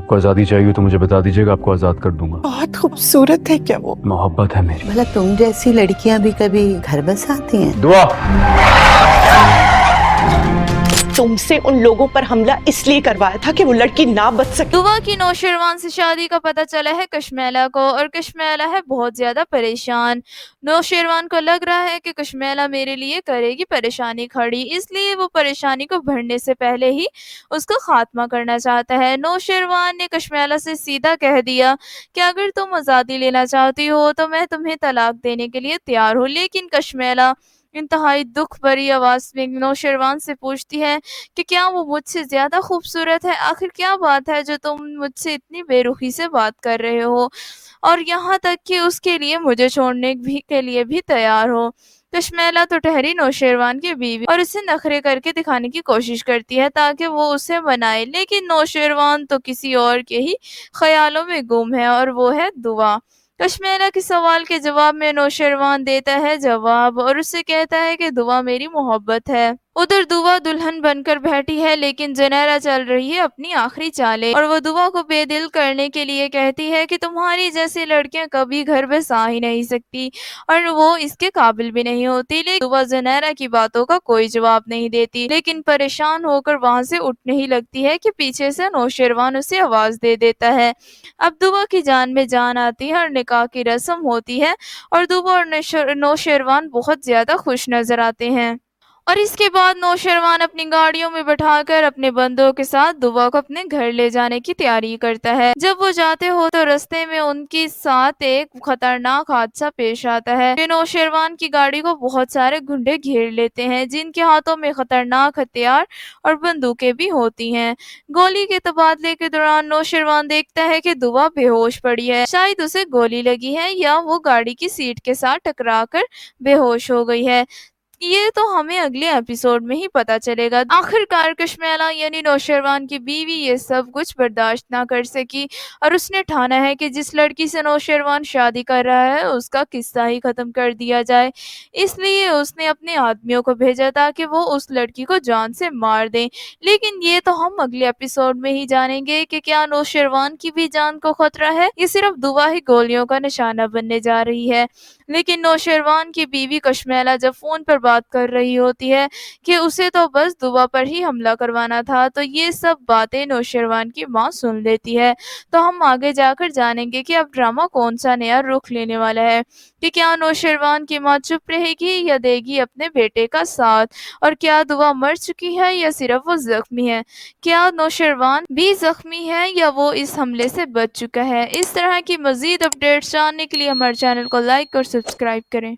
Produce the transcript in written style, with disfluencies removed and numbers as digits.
آپ کو آزادی چاہیے تو مجھے بتا دیجیے گا، آپ کو آزاد کر دوں گا۔ بہت خوبصورت ہے کیا وہ؟ محبت ہے میری۔ بھلا تم جیسی لڑکیاں بھی کبھی گھر بس آتی ہیں؟ دعا۔ تم سے ان لوگوں پر حملہ اس لیے کروایا تھا کہ وہ لڑکی نہ بچ سکے۔ دعا کی نوشیروان سے شادی کا پتہ چلا ہے کشمیلا کو، اور کشمیلا ہے بہت زیادہ پریشان۔ نوشیروان کو لگ رہا ہے کہ کشمیلا میرے لیے کرے گی پریشانی کھڑی، اس لیے وہ پریشانی کو بڑھنے سے پہلے ہی اس کا خاتمہ کرنا چاہتا ہے۔ نوشیروان نے کشمیلا سے سیدھا کہہ دیا کہ اگر تم آزادی لینا چاہتی ہو تو میں تمہیں طلاق دینے کے لیے تیار ہوں، لیکن کشمیلا انتہائی دکھ بھری آواز میں نوشیروان سے پوچھتی ہے کہ کیا وہ مجھ سے زیادہ خوبصورت ہے؟ آخر کیا بات ہے جو تم مجھ سے اتنی بے رخی سے بات کر رہے ہو، اور یہاں تک کہ اس کے لیے مجھے چھوڑنے کے لیے بھی تیار ہو؟ کشمیلا تو ٹھہری نوشیروان کی بیوی اور اسے نخرے کر کے دکھانے کی کوشش کرتی ہے تاکہ وہ اسے منائے، لیکن نوشیروان تو کسی اور کے ہی خیالوں میں گم ہے، اور وہ ہے دعا۔ کشمیلا کے سوال کے جواب میں نوشیروان دیتا ہے جواب اور اسے کہتا ہے کہ دعا میری محبت ہے۔ ادھر دعا دلہن بن کر بیٹھی ہے، لیکن زنیرہ چل رہی ہے اپنی آخری چالیں، اور وہ دعا کو بے دل کرنے کے لیے کہتی ہے کہ تمہاری جیسی لڑکیاں کبھی گھر بس آ ہی نہیں سکتی اور وہ اس کے قابل بھی نہیں ہوتی، لیکن دعا زنیرہ کی باتوں کا کوئی جواب نہیں دیتی، لیکن پریشان ہو کر وہاں سے اٹھنے ہی لگتی ہے کہ پیچھے سے نوشیروان اسے آواز دے دیتا ہے۔ اب دعا کی جان میں جان آتی ہے اور نکاح کی رسم ہوتی ہے، اور دعا اور نوشیروان بہت زیادہ خوش نظر آتے ہیں، اور اس کے بعد نوشیروان اپنی گاڑیوں میں بٹھا کر اپنے بندوں کے ساتھ دعا کو اپنے گھر لے جانے کی تیاری کرتا ہے۔ جب وہ جاتے ہو تو رستے میں ان کے ساتھ ایک خطرناک حادثہ پیش آتا ہے کہ نوشیروان کی گاڑی کو بہت سارے گنڈے گھیر لیتے ہیں، جن کے ہاتھوں میں خطرناک ہتھیار اور بندوقیں بھی ہوتی ہیں۔ گولی کے تبادلے کے دوران نوشیروان دیکھتا ہے کہ دعا بے ہوش پڑی ہے، شاید اسے گولی لگی ہے یا وہ گاڑی کی سیٹ کے ساتھ ٹکرا کر بے ہوش ہو گئی ہے۔ یہ تو ہمیں اگلے ایپیسوڈ میں ہی پتا چلے گا۔ آخر کار کشمیلا یعنی نوشیروان کی بیوی یہ سب کچھ برداشت نہ کر سکی، اور اس نے ٹھانا ہے کہ جس لڑکی سے نوشیروان شادی کر رہا ہے اس کا قصہ ہی ختم کر دیا جائے، اس لیے اس نے اپنے آدمیوں کو بھیجا تاکہ وہ اس لڑکی کو جان سے مار دیں، لیکن یہ تو ہم اگلے ایپیسوڈ میں ہی جانیں گے کہ کیا نوشیروان کی بھی جان کو خطرہ ہے، یہ صرف دعا ہی گولیوں کا نشانہ بننے جا رہی ہے۔ لیکن نوشیروان کی بیوی کشمیلا جب فون پر بات کر رہی ہوتی ہے کہ اسے تو بس دعا پر ہی حملہ کروانا تھا، تو یہ سب باتیں نوشیروان کی ماں سن لیتی ہے۔ تو ہم آگے جا کر جانیں گے کہ اب ڈرامہ کون سا نیا رخ لینے والا ہے، کہ کیا نوشیروان کی ماں چپ رہے گی یا دے گی اپنے بیٹے کا ساتھ، اور کیا دعا مر چکی ہے یا صرف وہ زخمی ہے، کیا نوشیروان بھی زخمی ہے یا وہ اس حملے سے بچ چکا ہے۔ اس طرح کی مزید اپڈیٹس جاننے کے لیے ہمارے چینل کو لائک اور سبسکرائب کریں۔